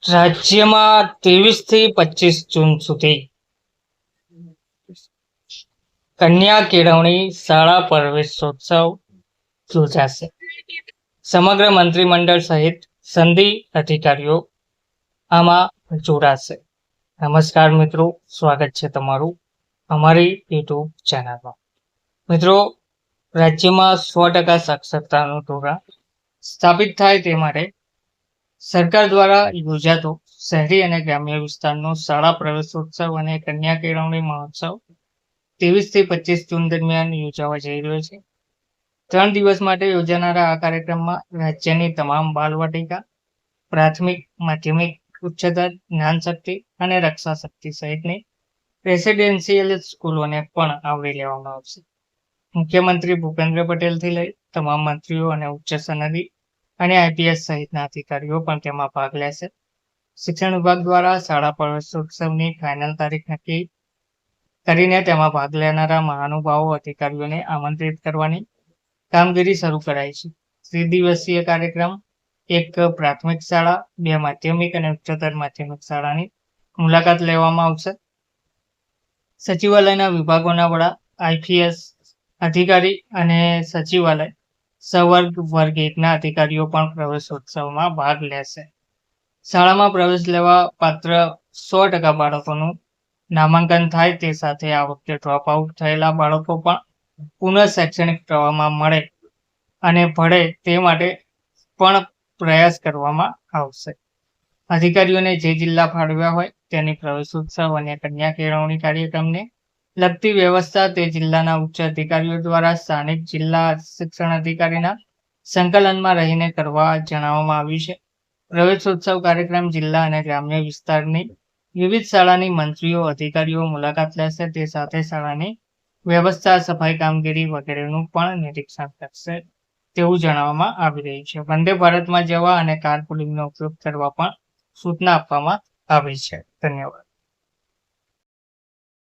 રાજ્યમાં 23 થી 25 જૂન સુધી કન્યા કેળવણી શાળા પ્રવેશોત્સવ યોજાશે. સમગ્ર મંત્રીમંડળ સહિત સંધિ અધિકારીઓ આમાં જોડાશે. નમસ્કાર મિત્રો, સ્વાગત છે તમારું અમારી યુટ્યુબ ચેનલમાં. મિત્રો, રાજ્યમાં 100% સાક્ષરતાનું ધોરણ સ્થાપિત થાય તે માટે સરકાર દ્વારા યોજાતો શહેરી અને ગ્રામ્ય વિસ્તારનો શાળા પ્રવેશોત્સવ અને કન્યા કેળવણી મહોત્સવ 23 થી 25 જૂન દરમિયાન યોજાવા જઈ રહ્યો છે. 3 દિવસ માટે યોજાનારા આ કાર્યક્રમમાં રાજ્યની તમામ બાલવાટિકા, પ્રાથમિક, માધ્યમિક, ઉચ્ચતર, જ્ઞાનશક્તિ અને રક્ષા શક્તિ સહિતની રેસિડેન્શિયલ સ્કૂલોને પણ આવરી લેવામાં આવશે. મુખ્યમંત્રી ભૂપેન્દ્ર પટેલથી લઈ તમામ મંત્રીઓ અને ઉચ્ચ સનદી અને આઈપીએસ સહિતના અધિકારીઓ પણ તેમાં ભાગ લેશે. શિક્ષણ વિભાગ દ્વારા શાળા પ્રવેશોત્સવની ફાઇનલ તારીખ નક્કી કરીને તેમાં ભાગ લેનારા મહાનુભાવો અધિકારીઓને આમંત્રિત કરવાની કામગીરી શરૂ કરાઈ છે. 3 દિવસીય કાર્યક્રમ 1 પ્રાથમિક શાળા, 2 માધ્યમિક અને ઉચ્ચતર માધ્યમિક શાળાની મુલાકાત લેવામાં આવશે. સચિવાલયના વિભાગોના વડા, આઈપીએસ અધિકારી અને સચિવાલય સંવર્ગ વર્ગ 1ના અધિકારીઓ પણ પ્રવેશોત્સવમાં ભાગ લેશે. શાળામાં પ્રવેશ લેવા પાત્ર 100% બાળકોનું નામાંકન થાય તે સાથે આ વખતે ડ્રોપ આઉટ થયેલા બાળકો પણ પુનઃ શૈક્ષણિક પ્રવાહમાં મળે અને ભળે તે માટે પણ પ્રયાસ કરવામાં આવશે. અધિકારીઓને જે જિલ્લા ફાળવ્યા હોય તેની પ્રવેશોત્સવ અને કન્યા કેળવણી કાર્યક્રમને લગતી વ્યવસ્થા તે જિલ્લાના ઉચ્ચ અધિકારીઓ દ્વારા સ્થાનિક જિલ્લા શિક્ષણ અધિકારીના સંકલનમાં રહીને કરવા જણાવવામાં આવ્યું છે. પ્રવેશોત્સવ કાર્યક્રમ જિલ્લા અને ગ્રામ્ય વિસ્તારની વિવિધ શાળાની મંત્રીઓ, અધિકારીઓ મુલાકાત લેશે. તે સાથે શાળાની વ્યવસ્થા, સફાઈ કામગીરી વગેરેનું પણ નિરીક્ષણ કરશે તેવું જણાવવામાં આવી રહ્યું છે. વંદે ભારતમાં જવા અને કારપુલિંગનો ઉપયોગ કરવા પણ સૂચના આપવામાં આવી છે. ધન્યવાદ.